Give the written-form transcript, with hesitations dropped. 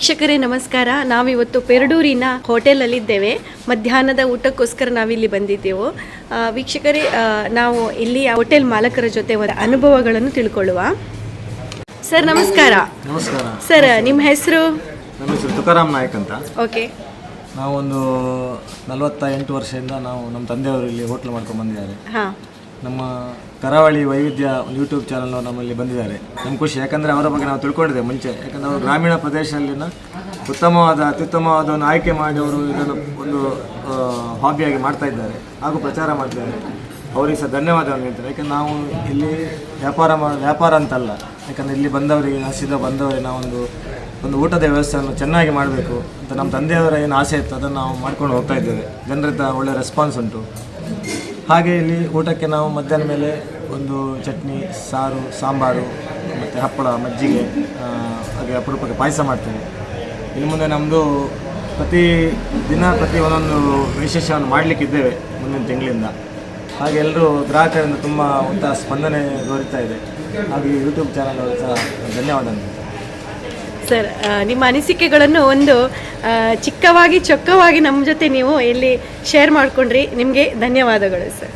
ವೀಕ್ಷಕರೇ ನಮಸ್ಕಾರ. ನಾವಿವತ್ತು ಪೆರಡೂರಿನ ಹೋಟೆಲಲ್ಲಿದ್ದೇವೆ. ಮಧ್ಯಾಹ್ನದ ಊಟಕ್ಕೋಸ್ಕರ ನಾವಿಲ್ಲಿ ಬಂದಿದ್ದೆವು. ವೀಕ್ಷಕರೇ, ನಾವು ಇಲ್ಲಿ ಹೋಟೆಲ್ ಮಾಲಕರ ಜೊತೆ ಒಂದು ಅನುಭವಗಳನ್ನು ತಿಳ್ಕೊಳ್ಳುವ. ಸರ್ ನಮಸ್ಕಾರ. ನಮಸ್ಕಾರ ಸರ್, ನಿಮ್ಮ ಹೆಸರು? ನಮ್ಮ ಹೆಸರು ತುಕಾರಾಮ್ ನಾಯಕ್ ಅಂತ. ಓಕೆ. ನಾವೊಂದು 48 ವರ್ಷದಿಂದ ನಮ್ಮ ತಂದೆಯವರು ಇಲ್ಲಿ ಹೋಟ್ಲ್ ಮಾಡ್ಕೊಂಡು ಬಂದಿದ್ದಾರೆ. ಹಾಂ. ನಮ್ಮ ಕರಾವಳಿ ವೈವಿಧ್ಯ ಯೂಟ್ಯೂಬ್ ಚಾನಲ್ ನಮ್ಮಲ್ಲಿ ಬಂದಿದ್ದಾರೆ. ನಮ್ಮ ಖುಷಿ, ಯಾಕಂದರೆ ಅವರ ಬಗ್ಗೆ ನಾವು ತಿಳ್ಕೊಂಡಿದ್ದೇವೆ ಮುಂಚೆ. ಯಾಕಂದರೆ ಅವರು ಗ್ರಾಮೀಣ ಪ್ರದೇಶದಲ್ಲಿನ ಅತ್ಯುತ್ತಮವಾದ ಒಂದು ಆಯ್ಕೆ ಮಾಡಿ ಅವರು ಇದನ್ನು ಒಂದು ಹಾಬಿಯಾಗಿ ಮಾಡ್ತಾ ಇದ್ದಾರೆ ಹಾಗೂ ಪ್ರಚಾರ ಮಾಡ್ತಿದ್ದಾರೆ. ಅವರಿಗೆ ಸಹ ಧನ್ಯವಾದವನ್ನು ಹೇಳ್ತಾರೆ. ಯಾಕಂದರೆ ನಾವು ಇಲ್ಲಿ ವ್ಯಾಪಾರ ಅಂತಲ್ಲ, ಯಾಕಂದರೆ ಇಲ್ಲಿ ಬಂದವರಿಗೆ ನಾವೊಂದು ಊಟದ ವ್ಯವಸ್ಥೆಯನ್ನು ಚೆನ್ನಾಗಿ ಮಾಡಬೇಕು ಅಂತ ನಮ್ಮ ತಂದೆಯವರ ಏನು ಆಸೆ ಇತ್ತು ಅದನ್ನು ನಾವು ಮಾಡ್ಕೊಂಡು ಹೋಗ್ತಾ ಇದ್ದೇವೆ. ಜನರಿಂದ ಒಳ್ಳೆಯ ರೆಸ್ಪಾನ್ಸ್ ಉಂಟು. ಹಾಗೆ ಇಲ್ಲಿ ಊಟಕ್ಕೆ ನಾವು ಮಧ್ಯಾಹ್ನ ಮೇಲೆ ಒಂದು ಚಟ್ನಿ, ಸಾರು, ಸಾಂಬಾರು ಮತ್ತು ಹಪ್ಪಳ, ಮಜ್ಜಿಗೆ, ಹಾಗೆ ಅಪರೂಪಕ್ಕೆ ಪಾಯಸ ಮಾಡ್ತೇವೆ. ಇನ್ನು ಮುಂದೆ ನಮ್ಮದು ಪ್ರತಿ ಒಂದೊಂದು ವಿಶೇಷವನ್ನು ಮಾಡಲಿಕ್ಕಿದ್ದೇವೆ ಮುಂದಿನ ತಿಂಗಳಿಂದ. ಹಾಗೆ ಎಲ್ಲರೂ ಗ್ರಾಹಕರಿಂದ ತುಂಬ ಉತ್ತಮ ಸ್ಪಂದನೆ ದೊರೀತಾ ಇದೆ. ಹಾಗೆ ಯೂಟ್ಯೂಬ್ ಚಾನಲ್ ಅವರು ಸಹ ಧನ್ಯವಾದ. ಸರ್, ನಿಮ್ಮ ಅನಿಸಿಕೆಗಳನ್ನು ಒಂದು ಚೊಕ್ಕವಾಗಿ ನಮ್ಮ ಜೊತೆ ನೀವು ಇಲ್ಲಿ ಶೇರ್ ಮಾಡಿಕೊಂಡ್ರಿ. ನಿಮಗೆ ಧನ್ಯವಾದಗಳು ಸರ್.